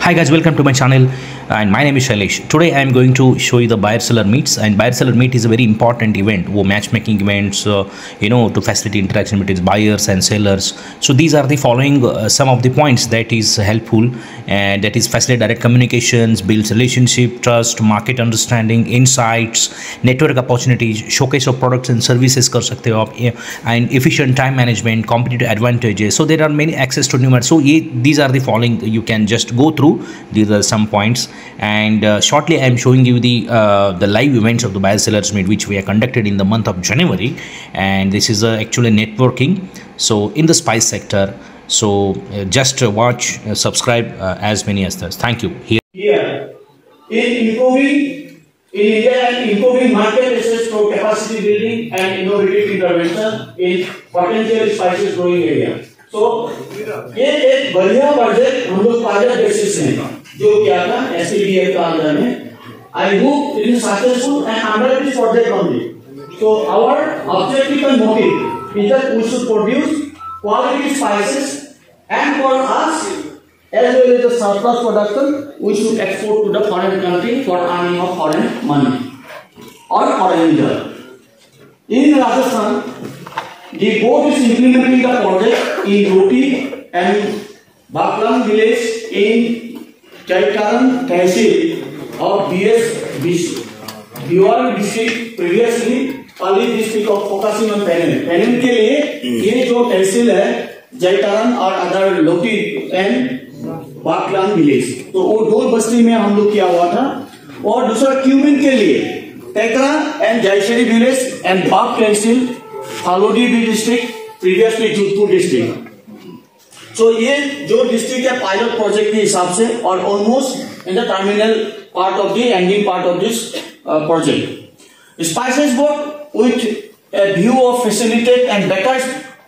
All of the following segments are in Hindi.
Hi guys, welcome to my channel and my name is Shailesh. Today I am going to show you the buyer seller meets, and buyer seller meet is a very important event, वो matchmaking events to facilitate interaction between buyers and sellers. So these are the following some of the points that is helpful, and that is facilitate direct communications, builds relationship, trust, market understanding, insights, network opportunities, showcase of products and services कर सकते हो आप, and efficient time management, competitive advantages. So there are many access to numerous. So these are the following you can just go through. These are some points, and shortly I am showing you the live events of the buyer sellers meet which we are conducted in the month of January, and this is actually networking so in the spice sector. So just watch, subscribe as many as this. Thank you. Here in India and improving market access for capacity building and innovative intervention in potential spices growing area. So ये एक बढ़िया प्रोजेक्ट हम लोग पायलट बेसिस में जो किया था SCDF का अंदर में. I hope it is successful and under this project only. So our objective and motive is that we should produce quality spices, and for us as well as the surplus production we should export to the foreign country for earning of foreign money or foreign reserve. In Rajasthan, the board is implementing the project in Roti and Baklang village in Chaitaran Tehsil of Diwali district, previously Pali district of focusing on Penem. Penem के लिए ये जो तहसील है जैतारन और अदर लोटी एंड बाकलांग विलेज, तो वो दो बस्ती में हम लोग किया हुआ था. और दूसरा क्यूमिन के लिए Tekra and Jaishree village and Bagh tehsil Phalodi district, previously Jodhpur district. So ये जो डिस्ट्रिक्ट है पायलट प्रोजेक्ट के हिसाब से और almost in the terminal part of the ending part of this project. Spices board with a view of facilitate and better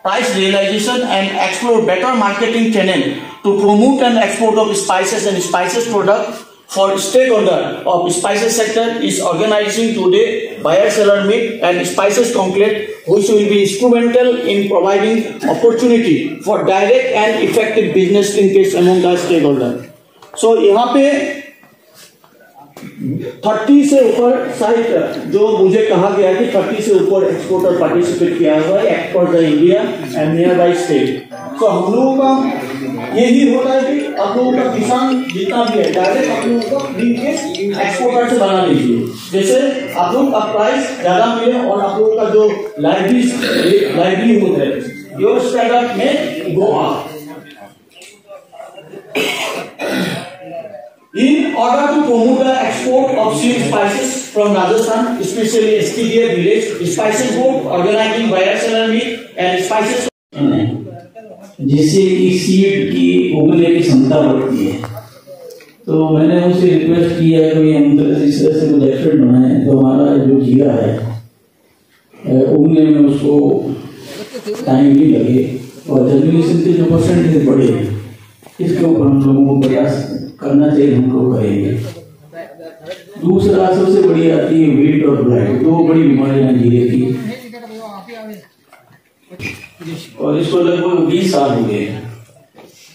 price realization and explore better marketing channel to promote and export of spices and spices product for stakeholder of spices sector is organizing today buyer seller meet and spices conclave, which will be instrumental in providing opportunity for direct and effective business linkage among the stakeholder. So यहाँ पे 30 से ऊपर साइट जो मुझे कहा गया कि 30 से ऊपर एक्सपोर्टर पार्टिसिपेट किया हुआ है export the India and near by state. तो हम लोगों का यही होता है कि आप लोगों का किसान जितना भी है डायरेक्ट आप लोगों का लिंकेज एक्सपोर्टर से बना लीजिए, जैसे आप लोग का प्राइस ज्यादा मिले और आप लोगों का जो लाइवलीहुड है योर स्टैंडर्ड में go up. In order to promote the export of seed spices from Rajasthan, especially STDF village, spices board organizing buyer seller meet and spices. जिससे कि सीड की उगने की क्षमता बढ़ती है, तो मैंने उनसे रिक्वेस्ट किया कि हम इस तरह से कुछ एक्सपर्ट बनाए तो हमारा जो जीरा है उगने में उसको टाइम भी लगे और जर्मिनेशन के जो परसेंटेज बढ़े, इसके ऊपर हम लोगों को प्रयास करना चाहिए, हम लोग करेंगे. दूसरा सबसे बड़ी आती है वीट और ब्लाइट, दो बड़ी बीमारियां जीरे की, और इसको लगभग 20 साल हो गए.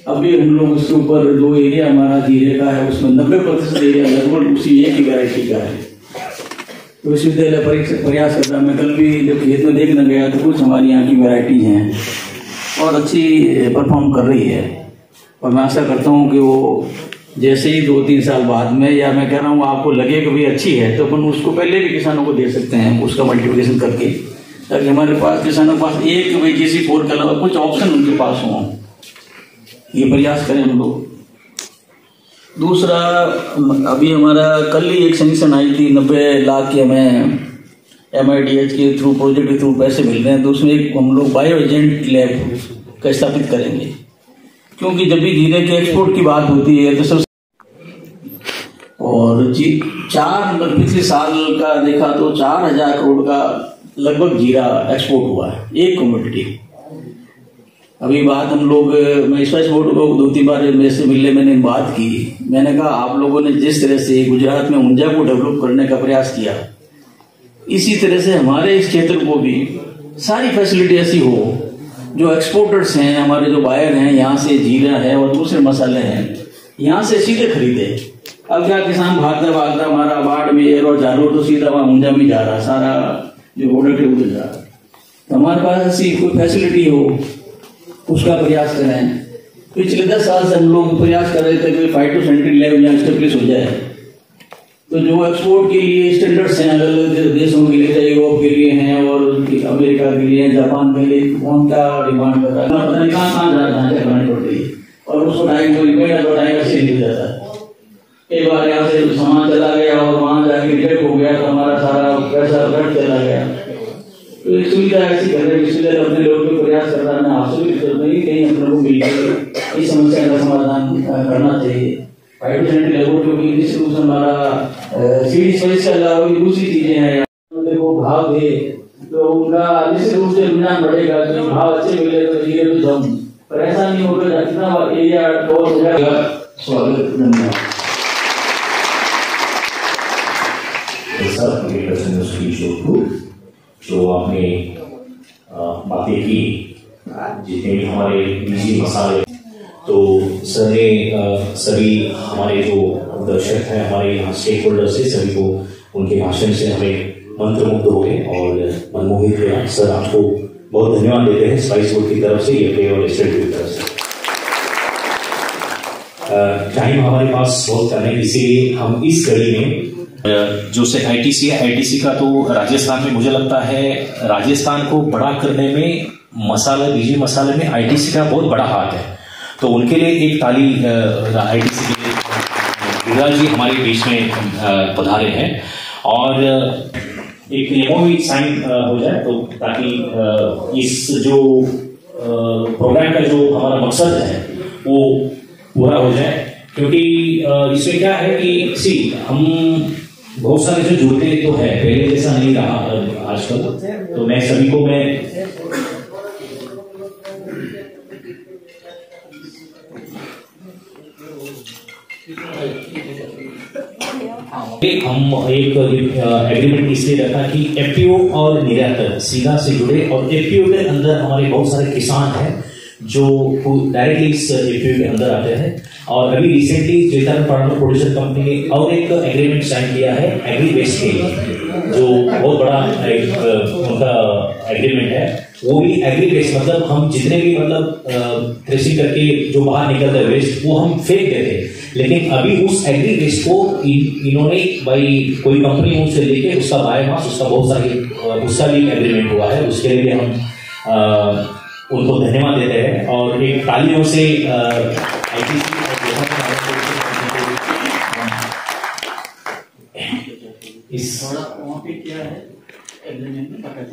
अभी हम लोग उसके ऊपर जो एरिया हमारा जीरे का है उसमें 90% एरिया लगभग उसी एक ही वैरायटी का है. तो विश्वविद्यालय प्रयास करता. मैं कल भी जब खेत में देखने गया तो कुछ हमारी यहाँ की वैरायटी हैं और अच्छी परफॉर्म कर रही है, और मैं आशा करता हूँ कि वो जैसे ही 2-3 साल बाद में, या मैं कह रहा हूँ आपको लगे कि भाई अच्छी है तो अपन उसको पहले भी किसानों को दे सकते हैं उसका मल्टीप्लिकेशन करके, ताकि हमारे पास किसानों के पास एक भाई किसी फोर के अलावा कुछ ऑप्शन उनके पास हो. ये प्रयास करें हम लोग. दूसरा, अभी हमारा कल ही एक सैंक्शन आई थी 90 लाख के, हमें MIDH के थ्रू प्रोजेक्ट के थ्रू पैसे मिल रहे हैं, तो उसमें एक हम लोग बायो एजेंट लैब का स्थापित करेंगे, क्योंकि जब भी जीरे के एक्सपोर्ट की बात होती है तो सब और पिछले साल का देखा तो 4,000 करोड़ का लगभग जीरा एक्सपोर्ट हुआ है, एक कमोडिटी. अभी बात हम लोग, मैं स्पाइस बोर्ड को 2-3 बार मेरे से मिलने मैंने बात की. मैंने कहा आप लोगों ने जिस तरह से गुजरात में ऊंजा को डेवलप करने का प्रयास किया, इसी तरह से हमारे इस क्षेत्र को भी सारी फैसिलिटी ऐसी हो, जो एक्सपोर्टर्स हैं हमारे जो बायर हैं यहाँ से जीरा है और दूसरे मसाले हैं यहाँ से सीधे खरीदे। अब क्या किसान भागता भागता हमारा बाढ़ में और झालोर तो सीधा वहां ऊंझा में जा रहा, सारा जो प्रोडक्ट है उधर जा रहा। तो हमारे पास ऐसी कोई फैसिलिटी हो उसका प्रयास करें। पिछले 10 साल से हम लोग प्रयास कर रहे थे कि फाइटोसैनिटरी लैब यहाँ स्टेब्लिश हो जाए। तो जो एक्सपोर्ट के लिए स्टैंडर्ड्स हैं अलग अलग देशों के लिए, चाहे यूरोप के लिए हैं और अमेरिका के लिए, जापान के लिए, कौन क्या डिमांड कर रहा है, पता नहीं कहाँ जाना करनी पड़ती है और उसको टाइम से निकल जाता है। कई बार यहाँ से सामान चला गया और वहां जाके रिजेक्ट हो गया तो हमारा सारा पैसा व्यर्थ चला गया। तो एक सुविधा ऐसी कर रहे हैं, इसलिए अपने लोगों को प्रयास कर रहा है, आपसे भी नहीं कहीं अपने को मिलकर इस समस्या का समाधान करना चाहिए। फाइटोसैनिटरी लैबोरेटरी की डिस्ट्रीब्यूशन हमारा सीडी स्पेस के अलावा भी दूसरी चीजें हैं। देखो भाव दे तो उनका निश्चित रूप से रुझान बढ़ेगा कि भाव अच्छे मिले तो धीरे तो जाऊँ, पर ऐसा नहीं होगा जितना एरिया कवर हो जाएगा। स्वागत, धन्यवाद। जो आपने बातें की, जितने भी हमारे निजी मसाले, तो सर ने सभी हमारे जो दर्शक हैं, हमारे यहाँ स्टेक होल्डर्स हैं, सभी को उनके भाषण से हमें मंत्रमुग्ध हो गए और मनमोहित हुआ। सर आपको बहुत धन्यवाद देते हैं स्पाइस फूड की तरफ से, ये और रेस्टोरेंट की तरफ से। टाइम हमारे पास बहुत कम है, इसीलिए हम इस कड़ी में जो से आईटीसी है, आईटीसी का तो राजस्थान में मुझे लगता है राजस्थान को बड़ा करने में मसाला, बीजी मसाले में आईटीसी का बहुत बड़ा हाथ है। तो उनके लिए एक ताली आईटीसी के लिए गिरिराज जी हमारे बीच में पधारे हैं और एक एमओयू साइन हो जाए तो ताकि इस जो प्रोग्राम का जो हमारा मकसद है वो पूरा हो जाए। क्योंकि इसमें क्या है कि हम बहुत सारे जो जुड़ते तो है, पहले जैसा नहीं रहा आजकल। तो मैं सभी को हम एक एग्रीमेंट इसलिए रखा कि एफपीओ और निर्यात सीधा से जुड़े और एफपीओ के अंदर हमारे बहुत सारे किसान हैं जो डायरेक्टली इस एफपीओ के अंदर आते हैं। और अभी रिसेंटली चेतन फार्मर प्रोड्यूसर कंपनी ने और एक एग्रीमेंट साइन किया है एग्री वेस्ट के लिए, जो बहुत बड़ा उनका एग्रीमेंट है। वो भी एग्री वेस्ट मतलब हम जितने भी मतलब थ्रेशिंग करके जो बाहर निकलता है वेस्ट वो हम फेंक देते, लेकिन अभी उस एग्री वेस्ट को इन्होंने भाई कोई कंपनी उनसे लेके उसका बायोमास उसका बहुत सारी उसका भी एग्रीमेंट हुआ है। उसके लिए हम उनको धन्यवाद देते हैं और एक तालियों से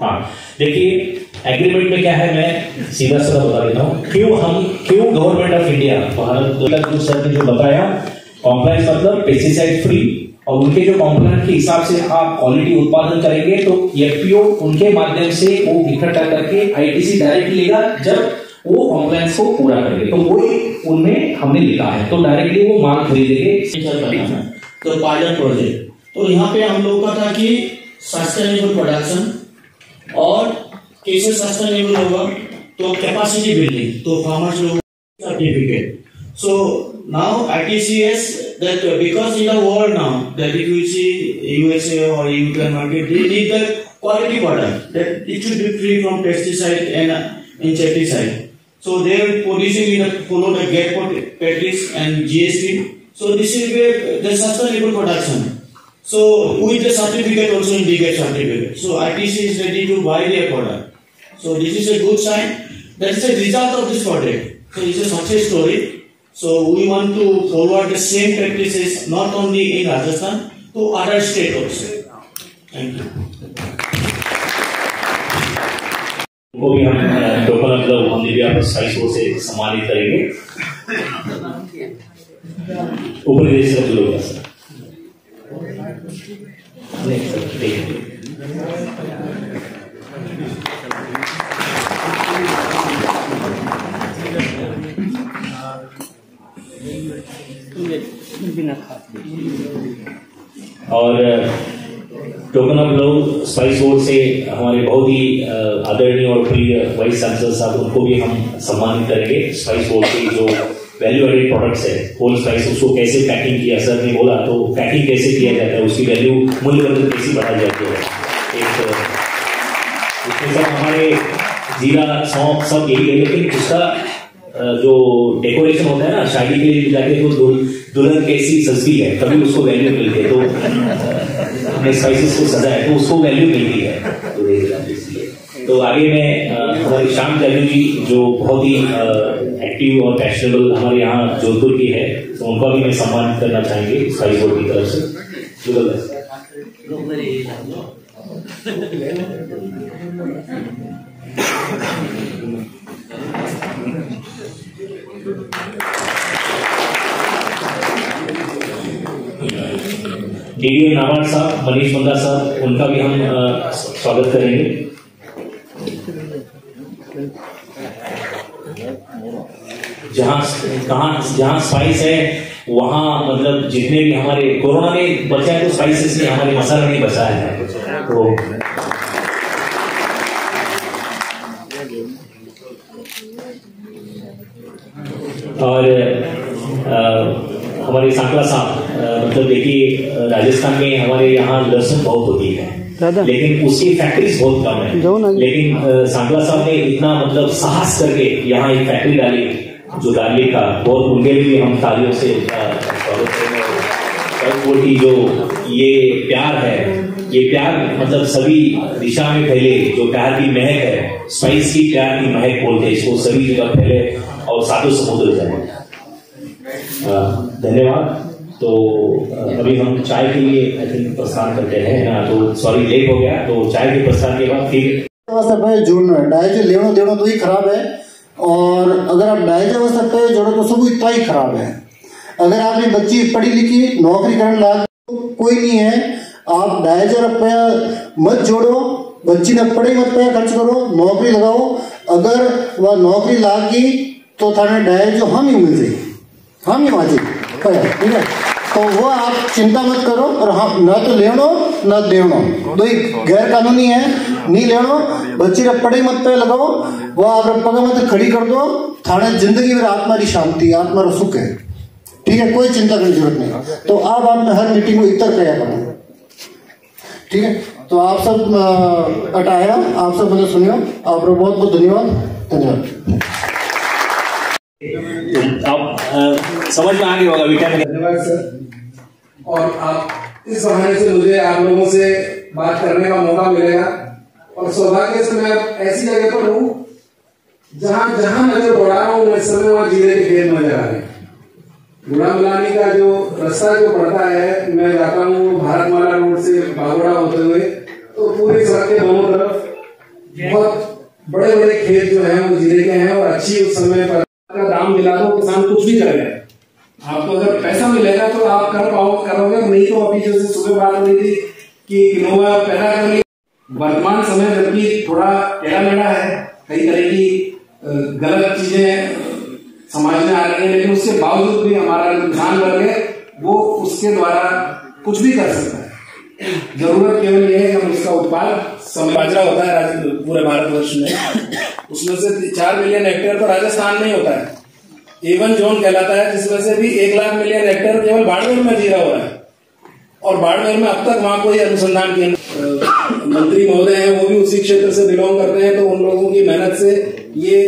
हाँ देखिए एग्रीमेंट में क्या है, मैं सीधा सीधा बता देता हूँ क्यों गवर्नमेंट ऑफ इंडिया भारत जो सर ने जो बताया कॉम्प्लायंस मतलब पेस्टिसाइड फ्री और उनके जो कॉम्पोनेंट के हिसाब से आप क्वालिटी उत्पादन करेंगे तो एफपीओ उनके माध्यम से वो इकट्ठा करके आईटीसी डायरेक्ट लेगा जब वो कॉम्प्लायंस को पूरा करेंगे। तो वो उनमें हमने लिखा है तो डायरेक्टली वो माल खरीदेंगे। तो पायलट प्रोजेक्ट तो यहाँ पे हम लोग का था कि सस्टेनेबल प्रोडक्शन और कैसे सस्टेनेबल होगा तो कैपेसिटी बिल्डिंग, तो फार्मर्स लोग certificate. So now ITCS that because in the world now that if you see USA or UK market, they need the quality product that it should be free from pesticide and insecticide. So they are producing in the follow the GATT practice and GST. So this is where the sustainable production. So with the certificate also indicate certificate. So ITC is ready to buy their product. So this is a good sign. That is the result of this project. So it's a success story. So we want to forward the same practices not only in Rajasthan to other states also. Thank you. वो भी हम टोकन मतलब हम भी आप स्पाइस से सम्मानित करेंगे। ऊपर देश का लोग सर और token of love spice board से हमारे बहुत ही आदरणीय और प्रिय वाइस चांसलर साहब उनको भी हम सम्मानित करेंगे। स्पाइस बोर्ड के जो वैल्यू एडेड प्रोडक्ट्स है, होल स्पाइस, उसको कैसे पैकिंग किया, सर ने बोला तो पैकिंग कैसे किया जाता है, उसकी वैल्यू मूल्यवर्धन कैसे बढ़ाई जाती है, एक उसमें सब हमारे जीरा सौंफ सब यही है, लेकिन उसका जो डेकोरेशन होता है ना शादी के लिए जाके तो दुल्हन कैसी सजती है कभी उसको वैल्यू मिलती है, तो हमने स्पाइसेस को सजाया तो उसको वैल्यू मिलती है। तो आगे मैं हमारी श्याम जाजू जी जो बहुत ही एक्टिव और फैशनेबल हमारे यहाँ जोधपुर की है, तो उनका भी मैं सम्मान करना चाहेंगे स्पाइस बोर्ड की तरफ से। डीडी नाबार्ड साहब, मनीष बंदा साहब, उनका भी हम स्वागत करेंगे। जहाँ स्पाइस है वहाँ मतलब जितने भी हमारे कोरोना में बचा है तो स्पाइसेस ने हमारे मसाला नहीं बचा है, तो और हमारे सांकला साहब मतलब देखिए राजस्थान में हमारे यहाँ लहसुन बहुत होती है लेकिन उसकी फैक्ट्रीज बहुत कम है, लेकिन सांकला साहब ने इतना मतलब साहस करके यहाँ एक फैक्ट्री डाली जो गार्लिक का, बहुत उनके लिए हम तालियों से स्वागत करेंगे। जो ये प्यार है, ये प्यार मतलब सभी दिशा में फैले, जो प्यार की महक है, स्पाइस की प्यार की महक बोलते हैं इसको, सभी जगह फैले और सातों समुद्र जाए। धन्यवाद। तो अभी हम चाय के लिए आई थिंक प्रस्थान करते हैं ना, तो सॉरी लेट हो गया, तो चाय के प्रस्थान के बाद फिर जोड़ना है डायजे लेना देना तो ही खराब है, और अगर आप डायजे अवस्था पे जोड़ो तो सब इतना ही खराब है। अगर आपकी बच्ची पढ़ी लिखी नौकरी करने लायक तो कोई नहीं है, आप डायजे रुपया मत जोड़ो, बच्ची ने पढ़ी मत पैसा खर्च करो, नौकरी लगाओ, अगर वह नौकरी लागी तो थाने डायज जो हम ही मिल जाएगी, हम ही माजी, ठीक है। तो वो आप चिंता मत करो, और हम न तो लेनो न देनो, दो ही गैर कानूनी है, नहीं लेनो, बच्ची रे पढ़े मत पे लगाओ, वो आप पग मत खड़ी कर दो, थाने जिंदगी में आत्मा की शांति, आत्मा रो सुख है, ठीक है, कोई चिंता करने की जरूरत नहीं। तो आप आपने हर मीटिंग में इतर कया करो, ठीक है। तो आप सब अटाया, आप सब मुझे सुनियो, आप बहुत बहुत धन्यवाद, धन्यवाद। आप समझ में आ गया होगा बेटा। धन्यवाद सर। और आप इस बहाने से मुझे आप लोगों से बात करने का मौका मिलेगा, और सौभाग्य से मैं ऐसी जगह पर हूँ जहाँ जहाँ नजर बढ़ा रहा हूँ इस समय वहाँ जीरे के खेत नजर आ रहे हैं। गुड़ा मलानी का जो रास्ता जो पड़ता है, मैं जाता हूँ भारतमाला रोड से बागोड़ा होते हुए, तो पूरी सड़क के दोनों तरफ बहुत बड़े बड़े खेत जो है वो जीरे के हैं, और अच्छी उस समय पर का दाम मिला तो किसान कुछ भी करेगा। आपको अगर पैसा मिलेगा तो आप करोगे, नहीं तो अभी जैसे सुबह बात हो रही थी कि किनोवा पैदा कर लिया। वर्तमान समय जबकि थोड़ा टेढ़ा मेढ़ा है, कई तरह की गलत चीजें समाज में आ रही है, लेकिन उसके बावजूद भी हमारा किसान वर्ग है वो उसके द्वारा कुछ भी कर सकता है। जरूरत केवल ये है कि हम उसका उत्पाद समय बाजरा होता है पूरे भारतवर्ष में, उसमें से 4 मिलियन हेक्टेयर तो राजस्थान में ही होता है, एवन जोन कहलाता है, जिसमें से भी 1 लाख मिलियन हेक्टेयर केवल बाड़मेर में जीरा हो रहा है। और बाड़मेर में अब तक वहां कोई अनुसंधान केंद्र मंत्री महोदय हैं, वो भी उसी क्षेत्र से बिलोंग करते हैं, तो उन लोगों की मेहनत से ये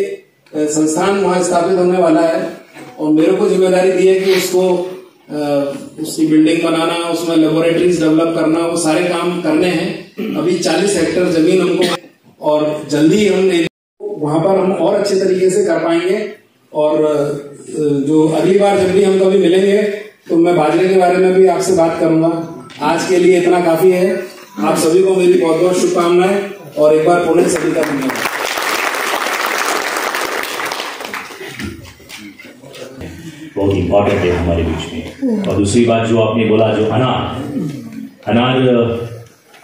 संस्थान वहां स्थापित होने वाला है। और मेरे को जिम्मेदारी दी है कि उसको उसकी बिल्डिंग बनाना, उसमें लेबोरेटरीज डेवलप करना, वो सारे काम करने हैं। अभी 40 हेक्टेयर जमीन हमको, और जल्दी हम वहां पर हम और अच्छे तरीके से कर पाएंगे। और जो अगली बार जब भी हम कभी मिलेंगे तो मैं बाजरे के बारे में भी आपसे बात करूंगा। आज के लिए इतना काफी है। आप सभी को मेरी बहुत बहुत शुभकामनाएं, और एक बार पुनः सभी का धन्यवाद। बहुत इम्पोर्टेंट है हमारे बीच में। और दूसरी बात जो आपने बोला, जो अनार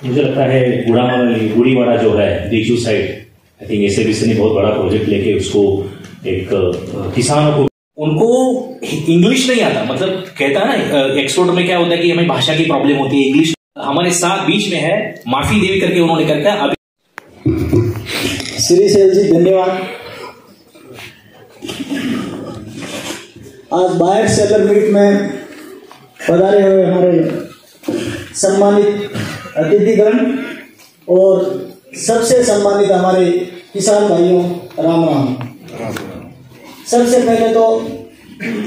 मुझे लगता है गुड़ीवाड़ा जो है दीचू साइड, आई थिंक एसएबीसी ने बहुत बड़ा प्रोजेक्ट लेके उसको एक किसानों को, उनको इंग्लिश नहीं आता, मतलब कहता है ना एक्सपोर्ट में क्या होता है कि हमें भाषा की प्रॉब्लम होती है, इंग्लिश हमारे साथ बीच में है, माफी देवी करके उन्होंने करके अभी। श्री सैल जी धन्यवाद। आज बायर सेलर मीट में पधारे हुए हमारे सम्मानित अतिथिगण और सबसे सम्मानित हमारे किसान भाइयों, राम राम। सबसे पहले तो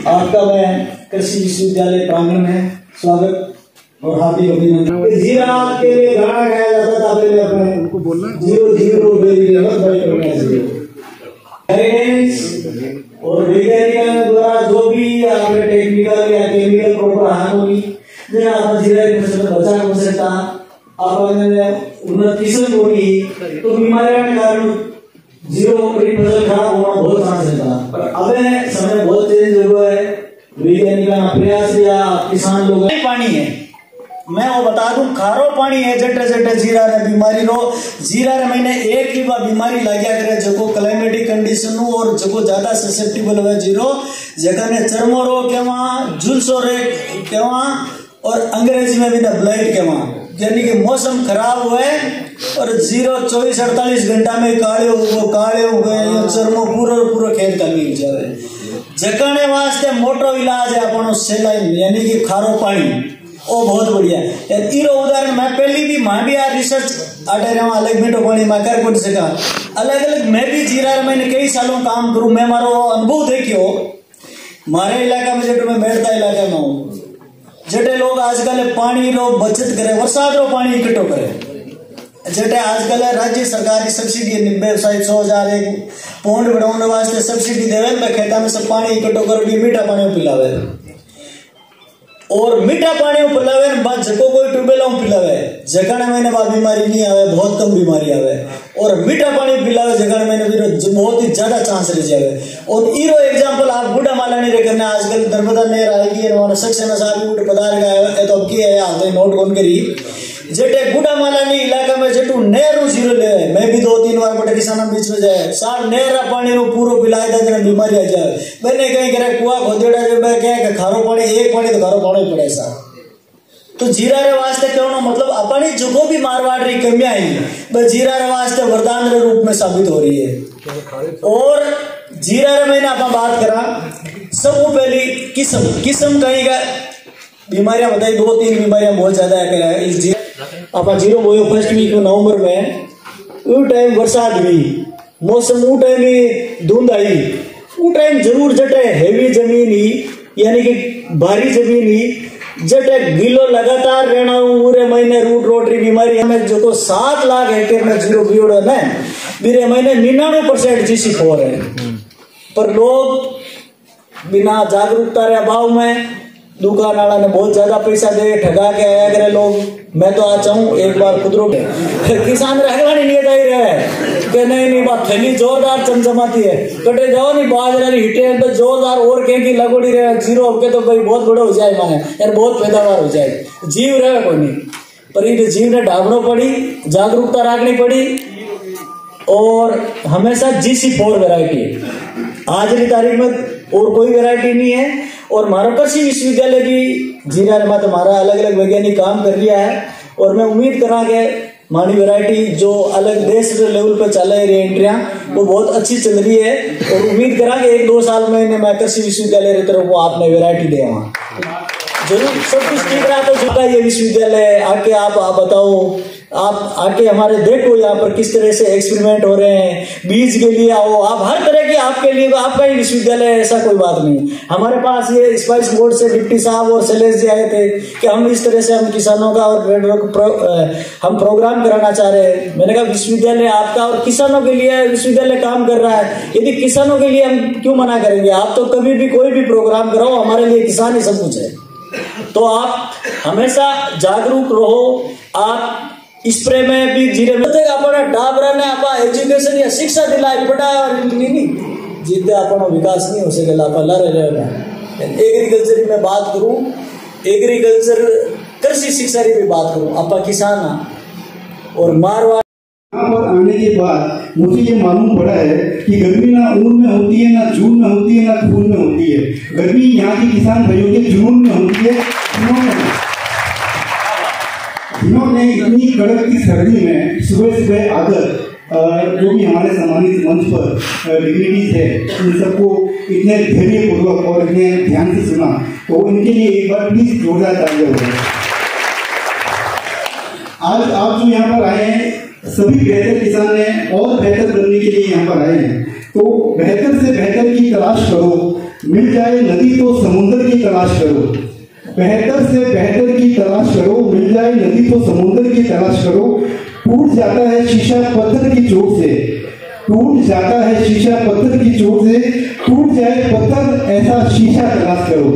आपका मैं कृषि विश्वविद्यालय प्रांगण में स्वागत और हार्दिक अभिनंदन। जीरा के लिए गाना गाया जाता था पहले अपने, उनको बोलना जीरो जीरो और वैज्ञानिक द्वारा जो भी आपने टेक्निकल या केमिकल प्रोपर हाथ होगी जैसे आप जीरा की फसल बचा हो सकता आपने उन्नत किस्म होगी तो बीमारियों के कारण जीरो की फसल खराब होना बहुत चांस रहता। पर अब समय बहुत चेंज हुआ है, वैज्ञानिक प्रयास या किसान लोग पानी है, मैं वो बता दूं खारो पानी है जटे जटे जीरा रे बीमारी रो जीरा रे मैंने एक ही बार बीमारी लाग्या करे जको क्लाइमेटिक कंडीशन और जको ज्यादा ससेप्टेबल हुए जीरो जगह ने चर्मो रो केवा जुलसो रे केवा और अंग्रेजी में भी ना ब्लाइट केवा यानी कि मौसम खराब हुए और 24-48 घंटा में काले हो गए चर्मो पूरा खेत का नील जाए जकने वास्ते मोटो इलाज है अपन सेलाइन यानी कि खारो पानी ओ बहुत बढ़िया है। इरो उदाहरण मैं पहली भी मां भी रिसर्च आटे रहा अलग मीठो पानी में कर कुछ सका अलग अलग मैं भी जीरा मैंने कई सालों काम करूं मैं मारो अनुभव देखियो मारे इलाका में जेटो मैं बैठता इलाका में हूँ जेटे लोग आजकल पानी रो बचत करे बरसात रो पानी इकट्ठो करे जेटे आजकल राज्य सरकार की सब्सिडी 90-100,000 एक पौंड बढ़ाने वास्ते सब्सिडी देवे खेता में सब पानी इकट्ठो कर मीठा पानी पिलावे और मीठा पानी पिलावे बाद जको कोई ट्यूबवेल पिलावे जगह मैंने बाद बीमारी नहीं आवे बहुत कम बीमारी आवे और मीठा पानी पिलावे जगह मैंने भी बहुत ही ज्यादा चांस रह जावे। और ईरो एग्जांपल आप गुड़ा माला नहीं रे करना आजकल नर्मदा नहर आएगी और सक्सेना साहब उठ पदार गए तो अब की है आते नोट कौन करी जेटे गुड़ा माला नहीं इलाका में जेटू नहर जीरो ले मैं भी 2-3 बार बड़े किसानों बीच में जाए साहब नहर पानी रो पूरा पिलाए दे बीमारी आ जाए मैंने कहीं करे कुआ खोदेड़ा जो मैं क्या खारो पानी एक पानी तो खारो पानी पड़े साहब तो जीरा रे वास्ते कहना मतलब अपनी जो भी मारवाड़ रही कमियां आई जीरा रे वास्ते वरदान रे रूप में साबित हो रही है। और जीरा रे मैंने आप बात करा सब पहली किस्म कहीं का बीमारियां बताई 2-3 बीमारियां बहुत ज्यादा है इस जीरा आप जीरो बोयो फर्स्ट वीक नवंबर में वो टाइम बरसात हुई मौसम वो टाइम में धुंध आई वो टाइम जरूर जटे हेवी जमीन ही यानी कि भारी जमीन ही जटे गिलो लगातार रहना पूरे महीने रूट रोटरी बीमारी हमें जो को 7 लाख हेक्टेयर में जीरो बियोड़ है मेरे महीने 99% GC4 है। पर लोग बिना जागरूकता के अभाव में दुकान वाला ने बहुत ज्यादा पैसा दे ठगा के आया करे लोग। मैं तो आ चाहूँ एक बार खुदरो किसान रहवानी नहीं जाई रहे कि नहीं बात थैली जोरदार चमचमाती है कटे जाओ नहीं बाजरा हिटे तो जोरदार और कहीं की लगोड़ी रहे जीरो के तो भाई बहुत बड़ा हो जाए माने यार बहुत पैदावार हो जाए जीव रहे कोई नहीं पर ये जीव ने ढाबनो पड़ी जागरूकता रखनी पड़ी और हमेशा GC4 वैरायटी आज की तारीख में और कोई वैरायटी नहीं है। और हमारा कृषि विश्वविद्यालय भी जीरा में हमारा अलग अलग वैज्ञानिक काम कर रहा है और मैं उम्मीद करा के हमारी वैरायटी जो अलग देश लेवल पर चल रही है एंट्रियां वो बहुत अच्छी चल रही है और उम्मीद करा के 1-2 साल में मैं कृषि विश्वविद्यालय की तरफ वो आपने वैरायटी दे जरूर सब कुछ ठीक रहा तो चुका ये विश्वविद्यालय आके आप बताओ आप आके हमारे देखो यहाँ पर किस तरह से एक्सपेरिमेंट हो रहे हैं बीज के लिए आओ आप हर तरह की आपके लिए आपका ही विश्वविद्यालय ऐसा कोई बात नहीं। हमारे पास ये स्पाइस बोर्ड से डिप्टी साहब और शैलेश जी आए थे कि हम इस तरह से हम किसानों का और हम प्रोग्राम कराना चाह रहे हैं। मैंने कहा विश्वविद्यालय आपका और किसानों के लिए विश्वविद्यालय काम कर रहा है यदि किसानों के लिए हम क्यों मना करेंगे। आप तो कभी भी कोई भी प्रोग्राम कराओ हमारे लिए किसान ही सब कुछ है तो आप हमेशा जागरूक रहो। आप स्प्रे में भी जीरे में अपना डाबरा ने आप एजुकेशन या शिक्षा दिलाए पड़ा नहीं जितने अपना विकास नहीं हो सकेगा आप लड़े रहेगा। एग्रीकल्चर में बात करूं एग्रीकल्चर कृषि शिक्षा की भी बात करूं आप किसान और मारवाड़ यहाँ पर आने के बाद मुझे ये मालूम पड़ा है कि गर्मी ना ऊन में होती है ना जून में होती है ना खून में होती है। गर्मी यहाँ के किसान भाइयों के जुनून में होती है। इन्होंने इतनी कड़क की सर्दी में सुबह सुबह आकर जो भी हमारे सम्मानित मंच पर डिग्निटीज है इन सबको इतने धैर्यपूर्वक और इतने ध्यान से सुना, तो इनके लिए एक बार प्लीज जोरदार तालियां हो जाए। आज आप जो यहाँ पर आए हैं सभी बेहतर किसान हैं और बेहतर बनने के लिए यहाँ पर आए हैं, तो बेहतर से बेहतर की तलाश करो, मिल जाए नदी तो समुद्र की तलाश करो, बेहतर से बेहतर की तलाश करो, मिल जाए नदी तो समुद्र की तलाश करो। टूट जाता है शीशा पत्थर की चोट से, टूट जाता है शीशा पत्थर की चोट से, टूट जाए पत्थर ऐसा शीशा तलाश करो।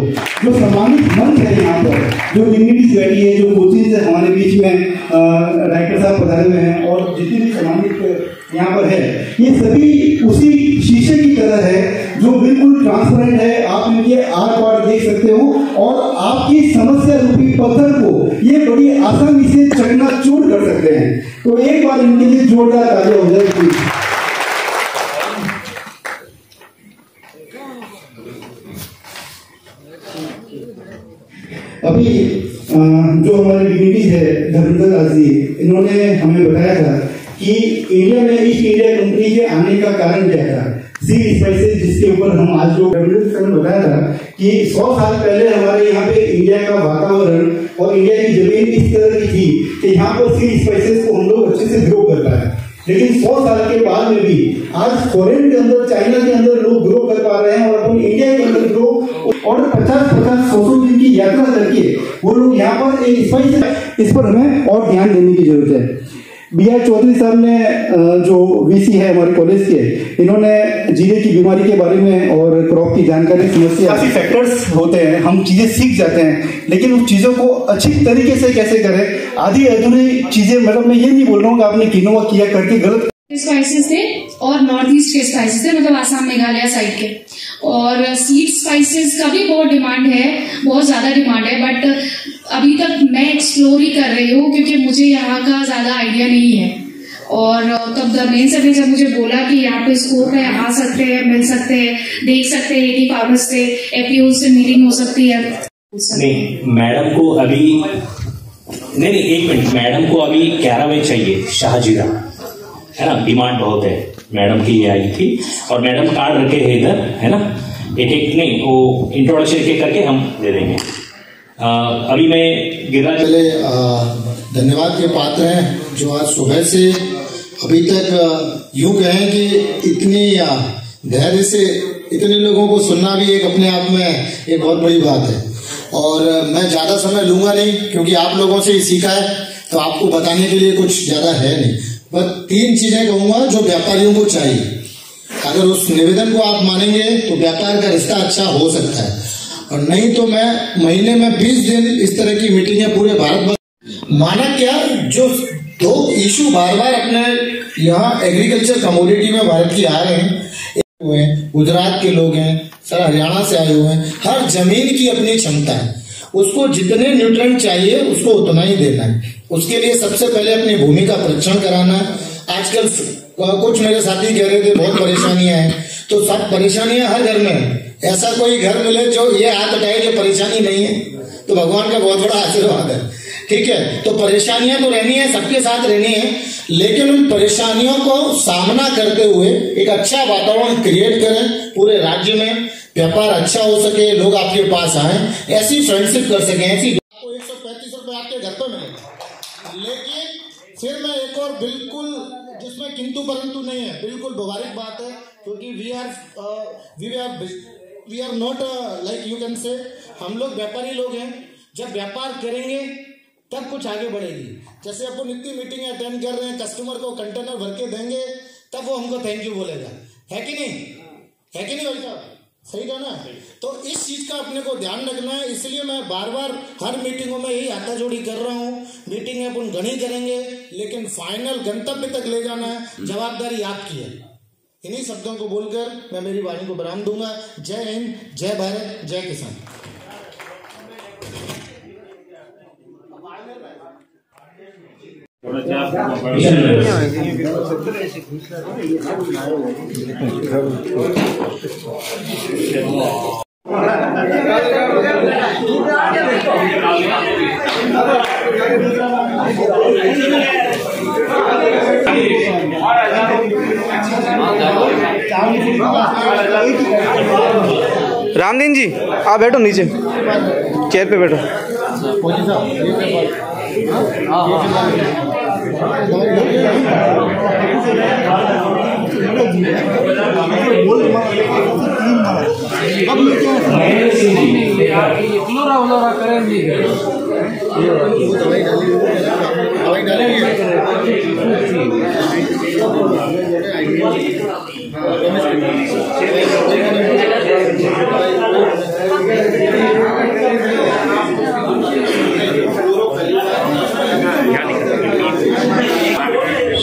जो सम्मानित मंच है यहाँ पर, जो डिग्निटीज बैठी है, जो कोचिंग से हमारे बीच में डायरेक्टर साहब पधारे हुए हैं और जितने भी सम्मानित यहाँ पर है, ये सभी उसी शीशे की तरह है जो बिल्कुल ट्रांसपेरेंट है। आप इनके आर पार देख सकते हो और आपकी समस्या रूपी पत्थर को ये बड़ी आसानी से चकनाचूर कर सकते हैं। तो एक बार इनके लिए जोरदार तालियां हो जाए। अभी जो हमारे डिग्निटीज है धर्मेंद्र दास जी, इन्होंने हमें बताया था कि इंडिया में ईस्ट इंडिया कंपनी के आने का कारण क्या था, सीड स्पाइसेस, जिसके ऊपर हम आज जो सर ने बताया था कि 100 साल पहले हमारे यहाँ पे इंडिया का वातावरण और इंडिया की जमीन इस तरह की थी कि यहाँ पर सीड स्पाइसेस को हम लोग अच्छे से ग्रो कर पाए। लेकिन 100 साल के बाद में भी आज फॉरेन के अंदर, चाइना के अंदर लोग ग्रो कर पा रहे हैं और अपन इंडिया के अंदर ग्रो, और 50-100 दिन की यात्रा करके वो लोग यहाँ पर एक स्पाइस, इस पर हमें और ध्यान देने की जरूरत है। BR चौधरी साहब ने जो VC है हमारे कॉलेज के, इन्होंने जीरे की बीमारी के बारे में और क्रॉप की जानकारी, समस्या, काफी फैक्टर्स होते हैं, हम चीजें सीख जाते हैं, लेकिन उन चीजों को अच्छी तरीके से कैसे करें, आधी अधूरी चीजें, मतलब मैं ये नहीं बोल रहा हूँ कि आपने किनोवा किया करके गलत स्पाइसेस थे और नॉर्थ ईस्ट के स्पाइसेस थे, मतलब आसाम मेघालय साइड के, और सीड स्पाइसेस का भी बहुत डिमांड है, बहुत ज्यादा डिमांड है, बट अभी तक मैं एक्सप्लोर ही कर रही हूँ क्योंकि मुझे यहाँ का ज्यादा आइडिया नहीं है। और तब धर्मेंद्र सर ने जब मुझे बोला कि यहाँ पे स्कोप है, आ सकते हैं, मिल सकते हैं, देख सकते हैं कि फार्मर्स से FPO से मीटिंग हो सकती है। नहीं, मैडम को अभी नहीं, एक मिनट, मैडम को अभी कैरावे चाहिए, शाहजीरा है ना, डिमांड बहुत है मैडम की, ये आई थी और मैडम कार्ड रखे हैं इधर, है ना, एक एक नहीं, वो इंट्रोडक्शन एक करके हम दे देंगे। अभी मैं गिरिराज पहले धन्यवाद के पात्र हैं जो आज सुबह से अभी तक यूं कहें कि इतनी धैर्य से इतने लोगों को सुनना भी एक अपने आप में एक बहुत बड़ी बात है। और मैं ज्यादा समय लूंगा नहीं क्योंकि आप लोगों से ही सीखा है, तो आपको बताने के लिए कुछ ज्यादा है नहीं, बस 3 चीजें कहूंगा जो व्यापारियों को चाहिए। अगर उस निवेदन को आप मानेंगे तो व्यापार का रिश्ता अच्छा हो सकता है, और नहीं तो मैं महीने में 20 दिन इस तरह की मीटिंगें पूरे भारत में, माना क्या, जो 2 इशू बार बार अपने यहाँ एग्रीकल्चर कमोडिटी में भारत की आ रहे हैं, गुजरात के लोग हैं, सर हरियाणा से आए हुए हैं, हर जमीन की अपनी क्षमता है, उसको जितने न्यूट्रिएंट चाहिए उसको उतना ही देना है। उसके लिए सबसे पहले अपनी भूमि का परीक्षण कराना है। आजकल कुछ मेरे साथी कह रहे थे बहुत परेशानियां हैं, तो सब परेशानियां हर घर में है, ऐसा कोई घर मिले जो ये हाथ उठाए जो परेशानी नहीं है, तो भगवान का बहुत बड़ा आशीर्वाद है। ठीक है, तो परेशानियां तो रहनी है, सबके साथ रहनी है, लेकिन उन परेशानियों को सामना करते हुए एक अच्छा वातावरण क्रिएट करें, पूरे राज्य में व्यापार अच्छा हो सके, लोग आपके पास आए, ऐसी फ्रेंडशिप कर सकें, ऐसी आपको 135 रुपए आपके घर पर मिलेगा। लेकिन फिर मैं एक और बिल्कुल जिसमें किंतु परंतु नहीं है, बिल्कुल व्यवहारिक बात है, क्योंकि we are not like you can say, हम लोग व्यापारी लोग हैं, जब व्यापार करेंगे तब कुछ आगे बढ़ेगी। जैसे अपन इतनी मीटिंग अटेंड कर रहे हैं, कस्टमर को कंटेनर भर के देंगे तब वो हमको थैंक यू बोलेगा, है कि नहीं, है कि नहीं भाई साहब, सही था ना। तो इस चीज का अपने को ध्यान रखना है, इसलिए मैं बार बार हर मीटिंगों में यही हाथाजोड़ी कर रहा हूँ। मीटिंग अपन घनी करेंगे, लेकिन फाइनल गंतव्य तक ले जाना है, जवाबदारी आपकी है। इन्हीं शब्दों को बोलकर मैं मेरी वाणी को विराम दूंगा। जय हिंद, जय भारत, जय किसान। रामदीन जी आप बैठो नीचे चेयर पे बैठो।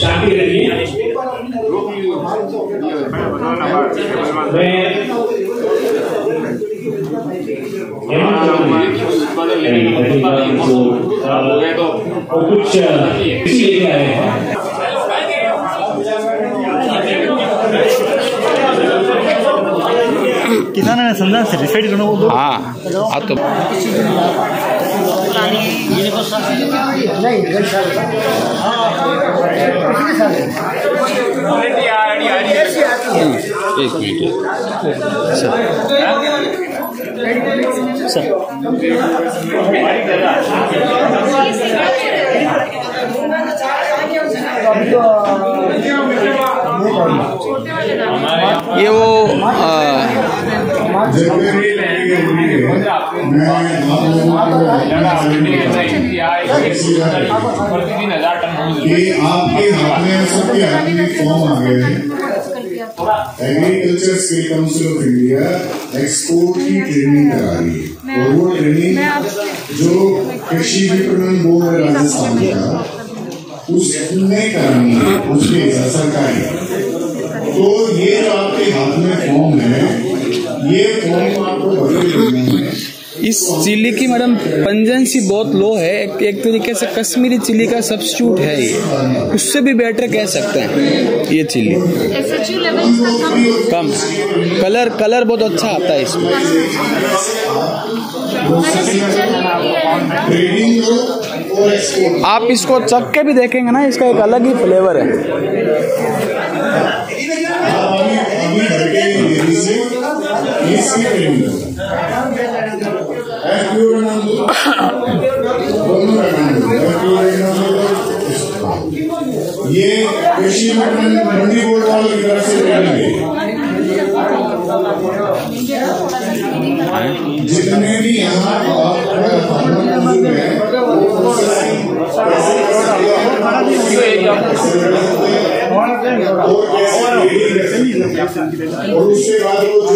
शांति रखिए। कुछ लेके आए हैं। किसान ने संविधान से डिसाइड करना वो हाँ आप तो एक मिनट सर ये वो आपके हाथ में सबके हाथ में फॉर्म आ गए हैं। Agriculture state council of India export की ट्रेनिंग करा रही है और वो ट्रेनिंग जो कृषि विपणन बोर्ड राजस्थान का उसने करानी है, उसके सरकारी। तो ये जो आपके हाथ में फॉर्म है, ये फॉर्म आपको भर के देना है। इस चिली की मैडम पंजेंसी बहुत लो है, एक तरीके से कश्मीरी चिली का सब्स्टिट्यूट है ये, उससे भी बेटर कह सकते हैं ये चिली। SHU लेवल कम कलर बहुत अच्छा आता है इसमें। आप इसको चख के भी देखेंगे ना, इसका एक अलग ही फ्लेवर है। ये कृषि मंडी बोर्ड वालों की तरफ से जितने भी यहाँ और उसके बाद वो जो